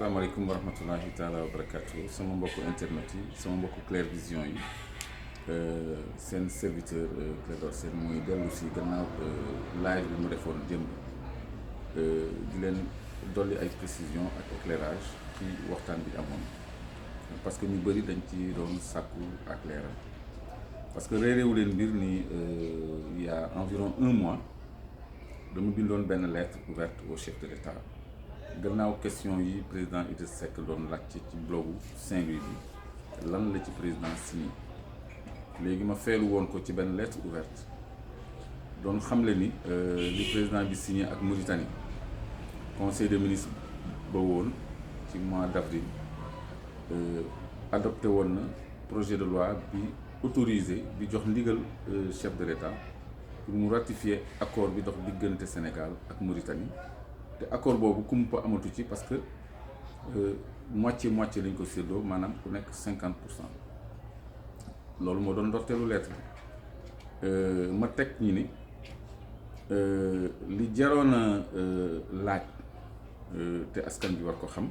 asalaamaaleykum wa rahmatullahi taala wa barakatu sama mbokku internet yi sama mbokku Clair Vision yi seen serviteur Clédor Sène muy dellu si gannaaw live bi mu defoon démb di leen dolli ay précision ak éclairage ci waxtaan bi amoon parce que ñu bëri dañ ci doon sàkku ak leeral parce que réeréewu leen mbir ni il y a environ un mois dama bindoon benn lettre ouverte au chef de l'État gannaaw question yi président Idrissa Seck doon laajte ci blogu Saint-Louis bi lan la ci président signé léegi ma feelu woon ko ci benn lettre ouverte doon xamle ni li président bi signé ak Mauritanie conseil des ministres ba woon ci mois d'avril adopté woon na projet de loi bi autorisé bi jox ndigal chef de l'État pour mu ratifier accord bi dox diggante Sénégal ak Mauritanie te accord boobu kumpa amatu ci parce que moitié lañ ko séddoo maanaam ku nekk 50%. loolu moo doon ndorteelu lettre bi ma teg ñi ni li jaroon a laaj te askan bi war ko xam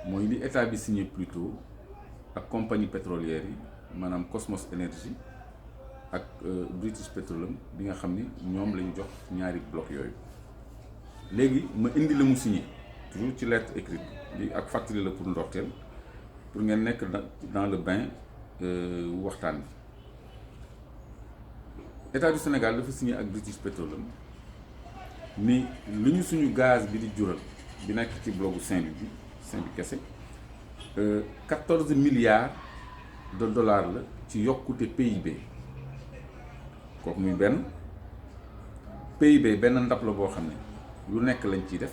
mooy li état bi signé plus tôt ak compagnie pétrolière yi maanaam Cosmos Energy ak British Petroleum bi nga xam ni ñoom la ñu jox ñaari bloc yooyu. léegi ma indi la mu signé toujours ci lettre écrite bi ak fàttali la pour ndorteel pour ngeen nekk dans le bain waxtaan bi état du Sénégal dafa signé ak British Petroleum ni lu ñu suñu gaz bi di jural bi nekk ci blogu Saint-Louis kese 14 milliards de dollars la ci yokkute PIB kooku muy benn PIB benn ndab la boo xam ne lu nekk lañ ciy def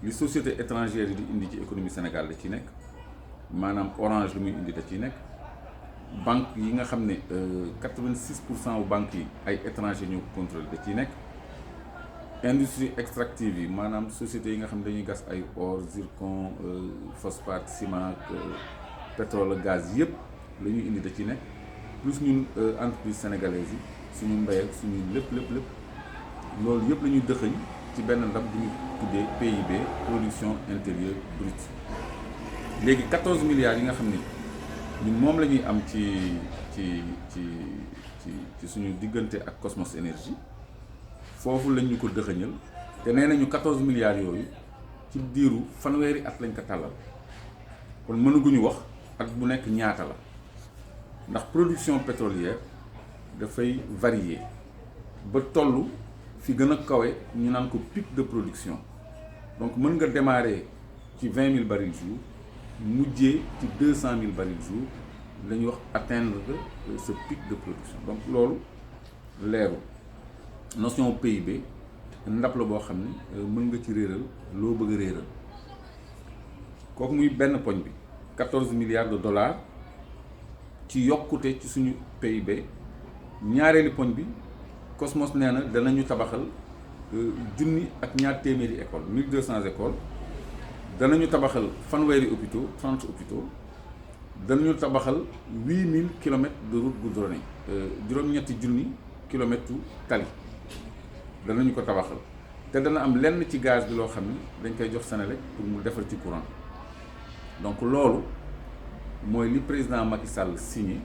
li société étrangère yi di indi ci économie Sénégal da ciy nekk maanaam Orange lu muy indi da ciy nekk banque yi nga xam ne 86% wu banques yi ay étrangers ñoo ko contrôlé da ciy nekk industrie extractive yi maanaam sociétés yi nga xam ne dañuy gas ay or zircon phosphate ciment pétrole gaz yëpp la ñuy indi da ciy nekk plus ñun entreprise sénégalaise yi suñu mbéy ak suñu lépp loolu yëpp la ñuy dëxëñ ci benn ndab bu ñu tuddee PIB production intérieure brute léegi 14 milliards yi nga xam ni ñun moom la ñuy am ci suñu diggante ak Cosmos Energy foofu lañ ñu ko dëxëñal te nee nañu 14 milliards yooyu ci diiru fanweeri at lañ ko tàllal kon mënaguñu wax at bu nekk ñaata la ndax production pétrolière dafay varier ba tollu fi gën a kawe ñu naan ko pic de production donc mën nga démarrer ci 20 000 barils jour mujjee ci 200 000 barils jour la ñuy wax atteindre ce pic de production donc loolu leeru notion PIB ndab la boo xam ne mën nga ci réeral loo bëgg a réeral kooku muy benn poñ bi 14 milliards de dollars ci yokkute ci suñu PIB ñaareeli poñ bi Cosmos nee na danañu tabaxal junni ak ñaar téeméeri école 1200 écoles danañu tabaxal fanweeri hôpitaux 30 hôpitaux danañu tabaxal 8000 kilomètres de route goudronnée juróom-ñetti junni kilomètres tali danañu ko tabaxal te dana am lenn ci gaz bi loo xam ni dañ koy jox Senelec pour mu defal ci courant donc loolu mooy li président Macky Sall signé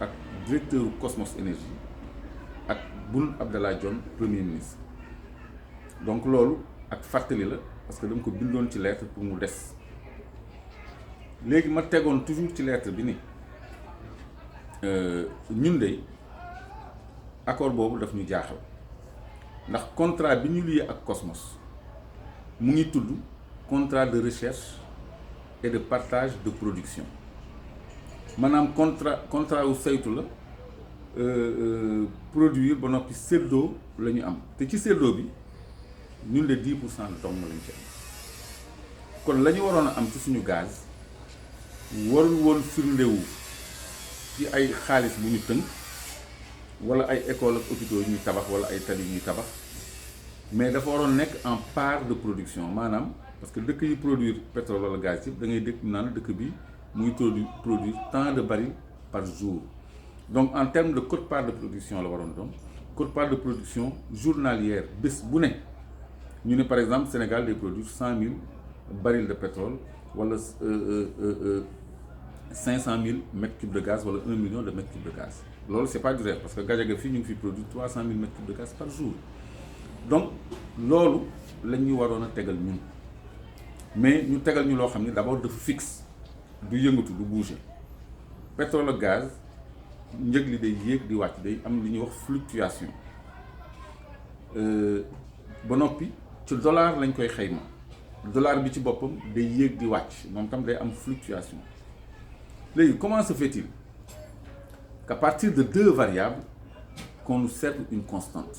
ak directeur Cosmos Energy ak Boun Abdallah Dionne premier ministre donc loolu ak fàttali la parce que dama ko bindoon ci lettre pour mu des léegi ma tegoon toujours ci lettre bi ni ñun de accord boobu daf ñu jaaxal ndax contrat bi ñu lié ak Cosmos mu ngi tudd contrat de recherche et de partage de production maanaam contrat wu saytu la produire ba noppi séddoo la ñu am te ci séddoo bi ñun de 10% dong lañ ci am kon la ñu waroon a am ci suñu gaz warul woon firndewu ci ay xaalis bu ñu tënk wala ay école ak hôpitaux yu ñuy tabax wala ay tali yu ñuy tabax mais dafa waroon nekk en part de production maanaam parce que dëkk yi produire pétrole wala gaz yëpp da ngay dëkk naan dëkk bi muy produire tant de barils par jour. Donc en termes de quote-part de production la waroon doon quote-part de production journalière bés bu ne ñu ne par exemple Sénégal day produire 100 000 baril de pétrole wala 500 000 mètres cubes de gaz wala 1 million de mètres cubes de gaz loolu c'est pas du rêve parce que Gadiaga fii ñu ngi fi produit 300 000 mètres cubes de gaz par jour donc loolu la ñu waroon a tegal ñun mais ñu tegal ñu loo xam ne d'abord dafa fixe du yëngatu du bouger pétrole ak gaz njëg li day yéeg di wàcc day am li ñuy wax fluctuation ba noppi ci dollar lañ koy xayma dollar bi ci boppam day yéeg di wàcc moom tam day am fluctuation léegi comment se fait-il qu'à partir de deux variables qu'on nous serve une constante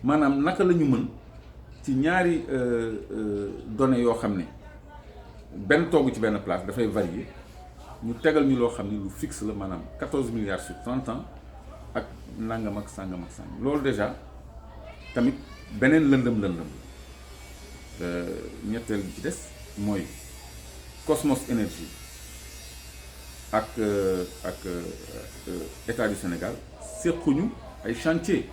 maanaam naka la ñu mën ci ñaari données yoo xam ne benn togg ci benn place dafay varier ñu tegal ñu loo xam ne lu fixe la maanaam 14 milliards sur 30 ans ak nangam ak sangam ak sangam loolu déjà tamit beneen lëndëm ñetteel bi ci des mooy Cosmos Énergie ak État du Sénégal séquñu ay chantier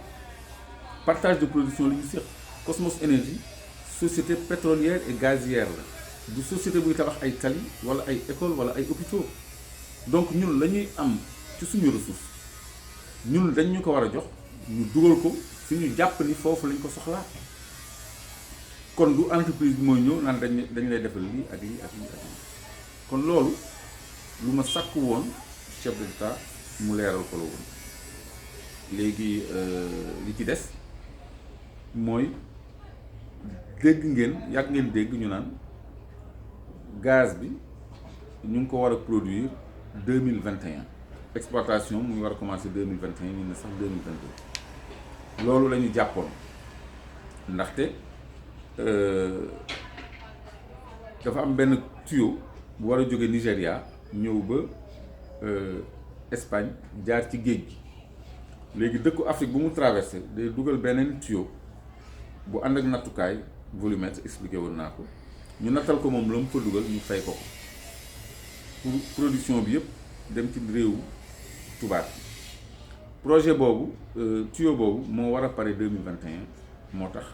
partage de production li ñu séq Cosmos Énergie société pétrolière et gazière la du société buy tabax ay tali wala ay école wala ay hôpitaux donc ñun la ñuy am ci suñu ressource ñun dañ ñu ko war a jox ñu dugal ko fi ñu jàpp ni foofu lañ ko soxlaa kon du entreprise bi mooy ñëw naan dañ lay defal lii ak lii ak lii ak lii kon loolu lu ma sàkk woon chef de l'État mu leeral ko la woon léegi li ci des mooy dégg ngeen yàgg ngeen dégg ñu naan gaz bi ñu ngi ko war a produire 2021 exploitation mu ngi war a commencer 2021 ñu ne sax 2022 loolu la ñu jàppoon ndaxte dafa am benn tuyau bu war a jóge Nigéria ñëw ba Espagne jaar ci géej gi léegi dëkku Afrique bu mu traversé day dugal beneen tuyau bu ànd ak nattukaay volumètre expliqué woon naa ko ñu nattal ko moom la mu fa dugal ñu fay ko pour production bi yëpp dem ci réewu tubaab bi projet boobu tuyau boobu moo war a pare 2021 moo tax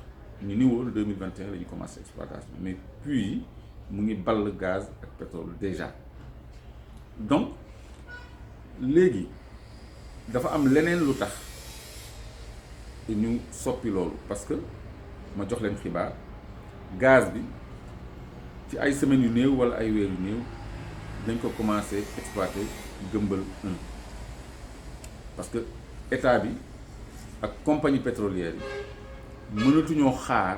ñu ni woon 2021 la ñu commencé exploitation mais puits yi mu ngi ball gaz ak pétrole déjà donc léegi dafa am leneen lu tax ñu soppi loolu parce que ma jox leen xibaar gaz bi ci ay semaines yu néew wala ay weer yu néew dañ ko commencé exploiter Gëmbël 1 parce que état bi ak compagnie pétrolière yi mënatuñoo xaar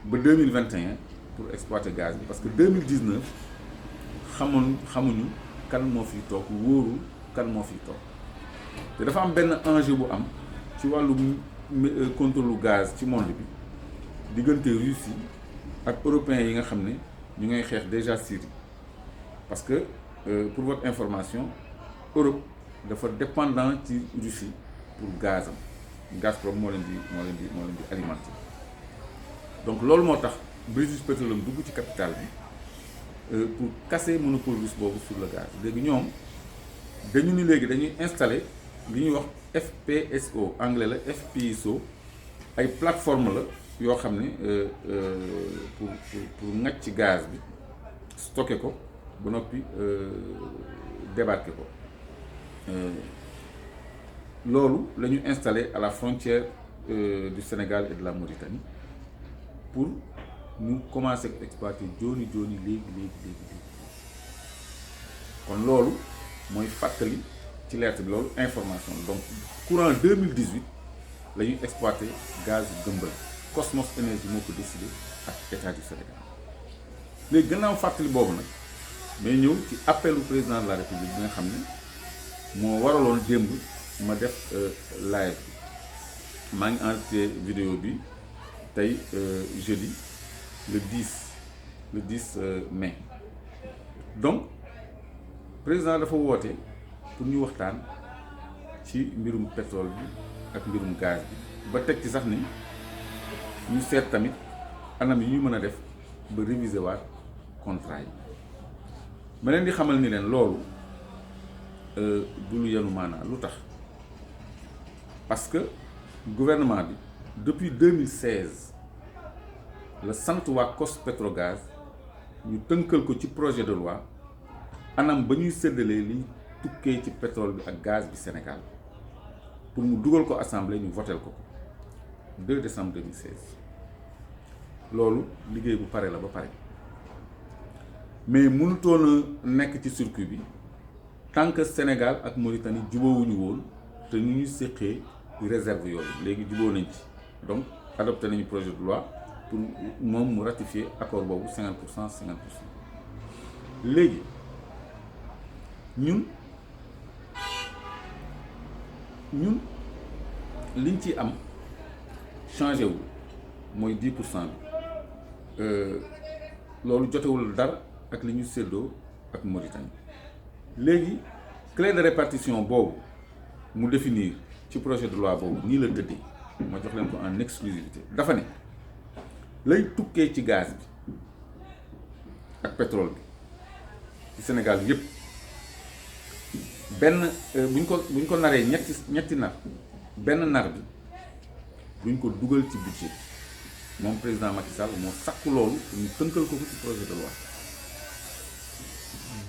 ba 2021 pour exploiter gaz bi parce que 2019 xamuñu kan moo fiy toog wóorul kan moo fiy toog te dafa am benn enjeu bu am ci wàllu contrôle gaz ci monde bi diggante Russie ak européens yi nga xam ne ñu ngay xeex déjà Syrie parce que pour votre information Europe dafa dépendant ci Russie pour gazam Gazprom moo leen di alimenter donc loolu moo tax British Petroleum dugg ci capital bi pour casser monopole russe boobu sur le gaz léegi ñoom dañu ni léegi dañuy installer li ñuy wax FPSO anglais la FPSO ay plateforme la yoo xam ne pour ngacc ci gaz bi stocké ko ba noppi débarquer ko loolu la ñu installé à la frontière du Sénégal et de la Mauritanie pour ñu commencer exploiter jooni léegi kon loolu mooy fàttali ci lettre bi loolu information donc courant 2018 la ñuy exploiter gaz Gëmbël Cosmos Énergie moo ko décidé ak État du Sénégal léegi gannaaw fàttali boobu nag mais ñëw ci appelu président de la République bi nga xam ne moo waraloon démb ma def live bi maa ngi enregistré vidéo bi tey jeudi le 10 mai donc président dafa woote pour ñu waxtaan ci mbirum pétrole bi ak mbirum gaz bi ba teg ci sax ni ñu seet tamit anam yi ñu mën a def ba réviser waat contrat yi ma leen di xamal ni leen loolu du lu yenu maanaa lu tax parce que gouvernement bi depuis 2016 la sant waa COS Petrogaz ñu tënkal ko ci projet de loi anam ba ñuy séddalee liy tukkee ci pétrole bi ak gaz bi Sénégal pour mu dugal ko assemblée ñu votel ko 2 décembre 2016 loolu liggéey bu pare la ba pare mais mënutoon a nekk ci circuit bi tant que Sénégal ak Mauritanie jubóowuñu woon te ñu ñu séqee réserve yooyu léegi jubóo nañ ci donc adopté nañu projet de loi pour moom mu ratifier accord boobu 50% léegi ñun liñ ci am changé wu mooy 10% bi loolu jotewul dara ak li ñu séddoo ak Mauritanie léegi clé de répartition boobu mu définir ci projet de loi boobu nii la tëddee ma jox leen ko en exclusivité dafa ne lay tukkee ci gaz bi ak pétrole bi ci Sénégal yépp benn buñ ko naree ñetti nar benn nar bi duñ ko dugal ci budget moom président Macky Sall moo sakku loolu ñu tënkal ko ci projet de loi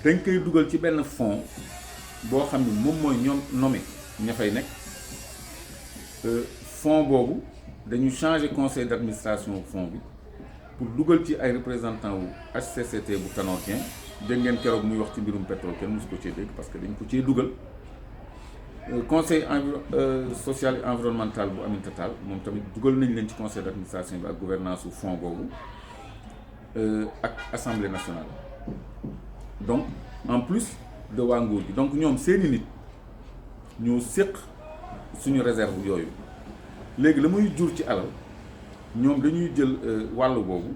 dañ koy dugal ci benn fonds boo xam ne moom mooy ñoom nommé ña fay nekk fonds boobu dañu changer conseil d'administration fonds bi pour dugal ci ay représentants wu HCCT bu Tanor Dieng dégg ngeen keroog muy wax ci mbirum pétrole kenn mosu ko cee dégg parce que dañ ko cee dugal conseil social et environnemental bu Aminata Tall moom tamit dugal nañ leen ci conseil d'administration bi ak gouvernance su fonds boobu ak assemblée nationale donc en plus de waa nguur gi donc ñoom seeni nit ñoo séq suñu réserve yooyu léegi la muy jur ci alal ñoom dañuy jël wàllu boobu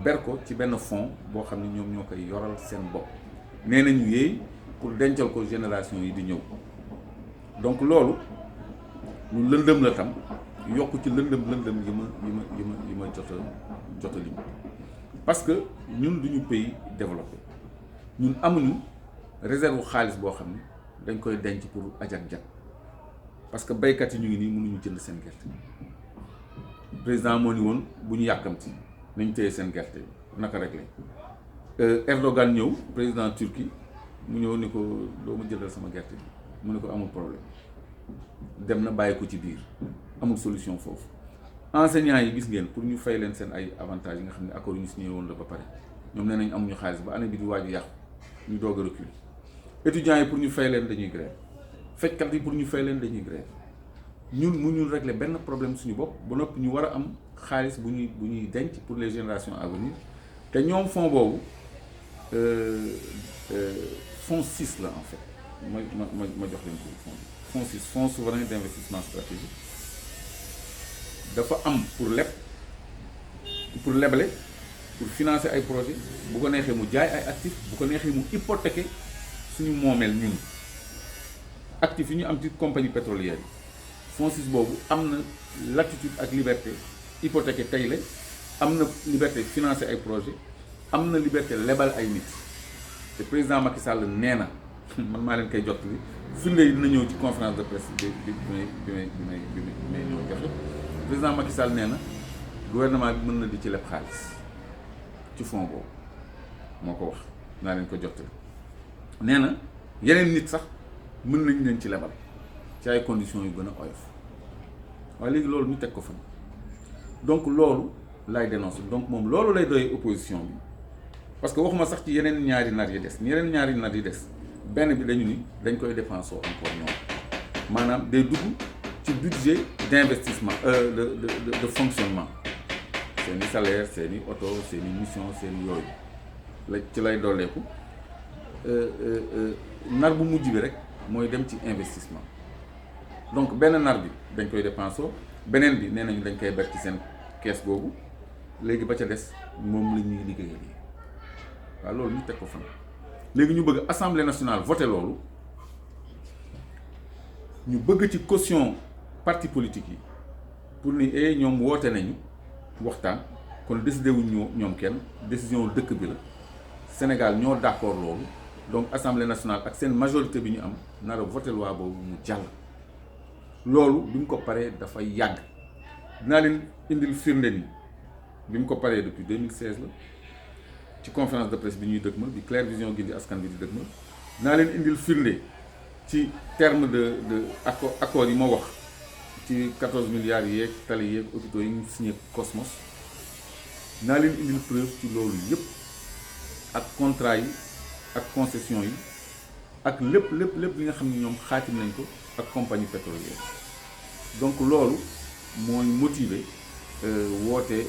ber ko ci benn fonds boo xam ne ñoom ñoo koy yoral seen bopp nee nañu yéey pour dencal ko génération yi di ñëw donc loolu lu lëndëm la tam yokk ci lëndëm yi ma jota lim parce que ñun duñu pays développé ñun amuñu réserve xaalis boo xam ne dañ koy denc pour ajak-jak parce que baykat yi ñu ngi nii mënuñu jënd seen gerte président moo ni woon bu ñu yàkkamti nañ téye seen gerte naka réglé Erdogan ñëw président Turquie mu ñëw ni ko doo ma jëndal sama gerte mu ne ko amul problème dem na bàyyi ko ci biir amul solution foofu enseignants yi gis ngeen pour ñu fay leen seen ay avantages yi nga xam ne accord yu ñu signé woon la ba pare ñoom nee nañ amuñu xaalis ba année bi di waaj a yàqu ñu doog a reculer étudiants yi pour ñu fay leen dañuy grève fajkat yi pour ñu fay leen dañuy grève ñun mënuñu régler benn problème suñu bopp ba noppi ñu war a am xaalis bu ñuy denc pour les générations à venir te ñoom fonds boobu fonds 6 la en fait ma jox leen ko fonds 6 fonds souverain d'investissement stratégique dafa am pour leble pour financer ay projets bu ko neexee mu jaay ay actifs bu ko neexee mu hypothéquer suñu moomeel ñun actifs yi ñu am ci compagnie pétrolière yi fonds 6 boobu am na latitude ak liberté hypothéquer tey la am na liberté financer ay projets am na liberté lebal ay nit te président Macky Sall nee na man maa leen koy jot li firnde yi dina ñëw ci conférence de presse bi may ñëw joxe président Macky Sall nee na gouvernement bi mën na di ci leb xaalis ci fonds boobu moo ko wax naa leen ko jottali nee na yeneen nit sax mën nañ leen ci lebal ci ay conditions yu gën a oyof waaye léegi loolu ñu teg ko fan donc loolu lay dénoncer donc moom loolu lay doyee opposition bi parce que waxuma sax ci yeneen ñaari nar yi des yeneen ñaari nar yi des benn bi dañu ni dañ koy dépenser encore ñoom maanaam day dugg ci budget d'investissement de fonctionnement seeni salaire seeni oto seeni mission seeni yooyu la ci lay dooleeku nar bu mujj bi rek mooy dem ci investissement donc benn nar bi dañ koy dépenser beneen bi nee nañu dañ koy ber ci seen kees googu léegi ba ca des moom la ñuy liggéeyal yi waaw loolu ñu teg ko fan léegi ñu bëgg assemblée nationale voté loolu ñu bëgg ci caution parti politique yi pour ni ñoom woote nañu waxtaan kon décidé wuñ ñoom kenn décision dëkk bi la Sénégal ñoo d'accord loolu donc assemblée nationale ak seen majorité bi ñu am nar a voté loi boobu mu jàll loolu bi mu ko paree dafa yàgg dinaa leen indil firnde ni bi mu ko paree depuis 2016 la ci conférence de presse bi ñuy dëgmal bi Claire Vision Gindi Askan bi di dëgmal naa leen indil firnde ci terme de accord yi ma wax ci 14 milliards yeeg tali yeeg hôpitaux yi ñu signé Cosmos naa leen indil preuve ci loolu yëpp ak contrat yi ak concession yi ak lépp li nga xam ne ñoom xaatim nañ ko ak compagnie pétrolière donc loolu mooy motiver woote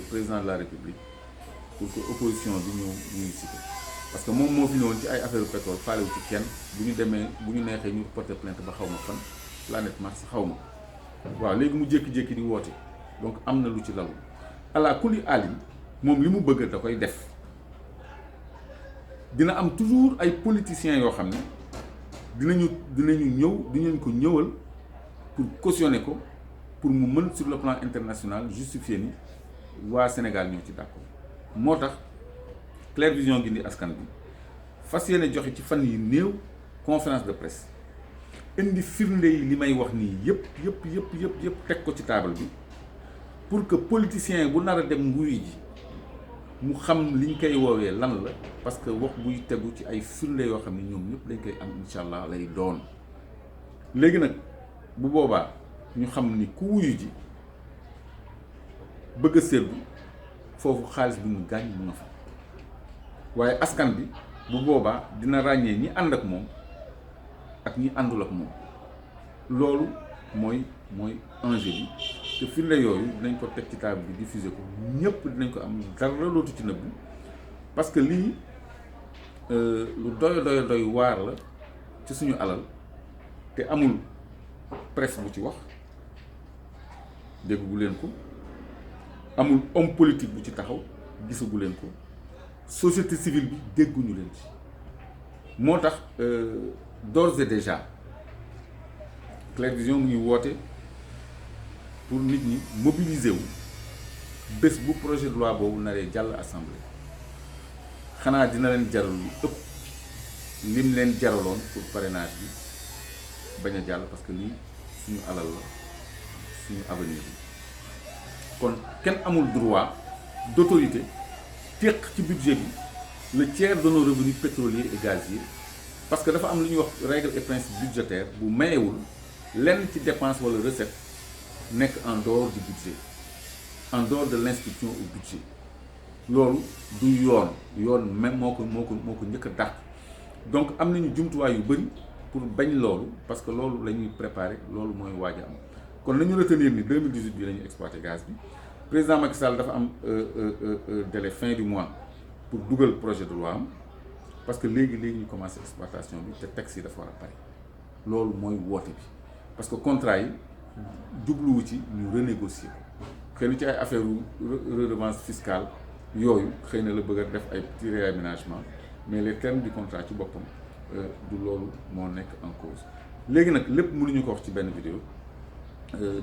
président de la République pour que opposition bi ñëw ñuy cité parce que moom moo fi ñëwoon ci ay affaire pétrole faalewu ci kenn bu ñu demee bu ñu neexee ñu porter plainte ba xaw ma fan planète Mars xaw ma waaw léegi mu jékki-jékki di woote donc am na lu ci lalu ala kulli alim moom li mu bëgg da koy def dina am toujours ay politiciens yoo xam ne dinañu ko ñëwal pour cautionner ko pour mu mën sur le plan international justifier ni waa Sénégal ñoo ci d'accord moo tax Claire Vision Gindi Askan bi fas yéene joxe ci fan yi néew conférence de presse indi firnde yi li may wax nii yëpp teg ko ci table bi pour que politicien bu nar a dem nguy ji mu xam liñ koy woowee lan la parce que wax buy tegu ci ay firnde yoo xam ne ñoom ñëpp dañ koy am incha allah lay doon léegi nag bu boobaa ñu xam ni ku wuyu ji bëgg a séddu foofu xaalis bi mu gaañ mu nga fa waaye askan bi bu boobaa dina ràññee ñi ànd ak moom ak ñi àndul ak moom loolu mooy enjeu bi te firnde yooyu dinañ ko teg ci table bi diffuser ko ñëpp dinañ ko am dara lootu ci nëbbu parce que lii lu doy waar la ci suñu alal te amul presse bu ci wax déggu leen ko amul homme politique bu ci taxaw gisagu leen ko société civile bi dégguñu leen ci moo tax d'ores et déjà Claire Vision mu ngi woote pour nit ñi mobiliser wu bés bu projet de loi boobu naree jàll assemblée xanaa dina leen jaral lu ëpp lim leen jaraloon pour parrainage bi bañ a jàll parce que lii suñu alal la suñu avenir bi kon kenn amul droit d'autorité téq ci budget bi le tiers de nos revenus pétroliers et gaziers parce que dafa am lu ñuy wax règle et principe budgétaire bu mayewul lenn ci dépense wala recette nekk en dehors du budget en dehors de l'inscription au budget loolu du yoon même moo ko njëkk a dàq donc am nañu jumtuwaay yu bëri pour bañ loolu parce que loolu la ñuy préparer loolu mooy waaj a am kon nañu retenir ni 2018 bi la ñuy exploiter gaz bi président Macky Sall dafa am délai fin du mois pour dugal projet de loi am parce que léegi ñu commencé exploitation bi te texte yi dafa war a pare loolu mooy woote bi parce que contrat yi jubluwu ci ñu renégocier ko xëy na ci ay affaire redevance fiscale yooyu xëy na la bëgg a def ay petits réaménagements mais les termes du contrat ci boppam du loolu moo nekk en cause léegi nag lépp mënuñu ko wax ci benn vidéo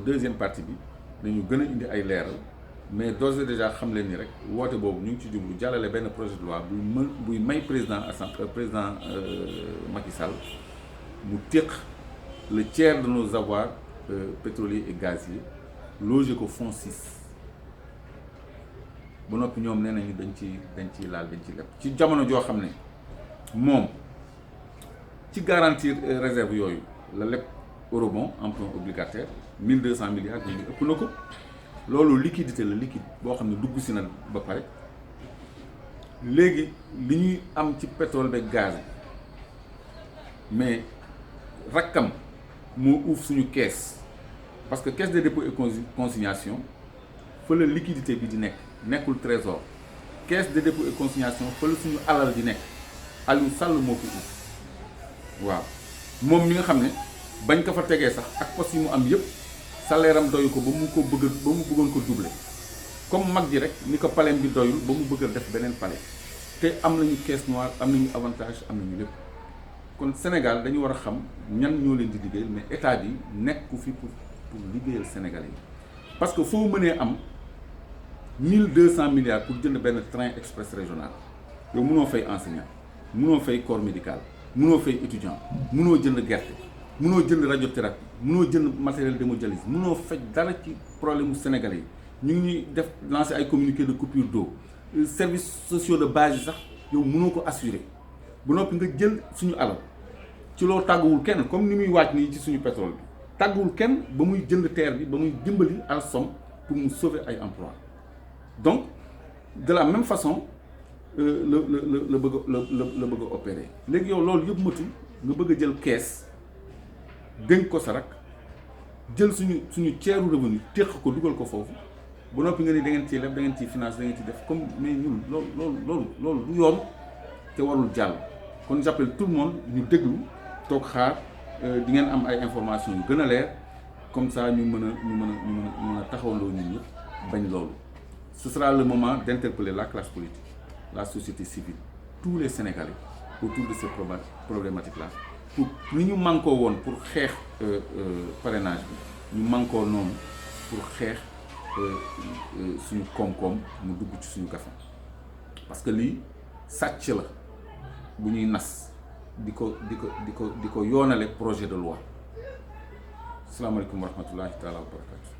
deuxième partie bi dañu gën a indi ay leeral mais d'ores et déjà xam leen ni rek woote boobu ñu ngi ci jublu jàllale benn projet de loi buy may président Macky Sall mu téq le tiers de nos avoirs pétroliers et gaziers logé ko fonds 6 ba noppi ñoom nee nañu dañ ci lépp ci jamono joo xam ne moom ci garantir réserve yooyu la lépp eurobond emprunt obligataire 1200 milliards ñu ëpp na ko loolu liquidité la liquide boo xam ne dugg si na ba pare léegi li ñuy am ci pétrole beeg gaz mais rakkam moo uuf suñu caisse parce que caisse de dépôt et consignation fa la liquidité bi di nekkul trésor caisse de dépôt et consignation fa la suñu alal di nekk Aliou Sall moo ko uuf waaw moom mi nga xam ne bañ ko fa tegee sax ak poste yi mu am yëpp salaire am doyu ko ba mu bëggoon ko doubler comme mag ji rek ni ko palais bi doyul ba mu bëgg a def beneen palais te am nañu caisse noire am nañu avantage am nañu lépp kon Sénégal dañu war a xam ñan ñoo leen di liggéeyal mais état bi nekku fi pour liggéeyal Sénégalais yi parce que foo mënee am 1200 milliards pour jënd benn train express régional yow mënoo fay enseignant mënoo fay corps médical mënoo fay étudiant mënoo jënd gerte mënoo jënd radiothérapie mënoo jënd matériel d'hémodialyse mënoo faj dara ci problème mu Sénégalais yi ñu ngi ñuy def lancer ay communiqué de coupure d'eau services sociaux de base yi sax yow mënoo ko assurer bu noppi nga jël suñu alal ci loo tàgguwul kenn comme ni muy wàcc nii ci suñu pétrole bi tàgguwul kenn ba muy jënd terre bi ba muy dimbali Alstom pour mu sauver ay emplois donc de la même façon la bëgg a opérer léegi yow loolu yëpp matul nga bëgg a jël kees dénk ko sa rak jël suñu ceeru revenu téq ko dugal ko foofu ba noppi nga ni da ngeen ciy leb da ngeen ciy finance da ngeen ciy def comme mais ñun loolu du yoon te warul jàll. kon j'appelle tout le monde ñu déglu toog xaar di ngeen am ay informations yu gën a leer comme ça ñu mën a taxawandoo ñun ñëpp bañ loolu. Ce sera le moment d'interpeller la classe politique, la société civile, tous les Sénégalais autour de ces problématiques-là. Pour nous manquons pour faire parrainage, nous manquons non pour faire suñu koom-koom mu dugg ci suñu café. Parce que lii sàcc la bu ñuy nas di ko yoonale projet de loi. Asalaamaaleykum wa rahmatullahi taala wa barakatu.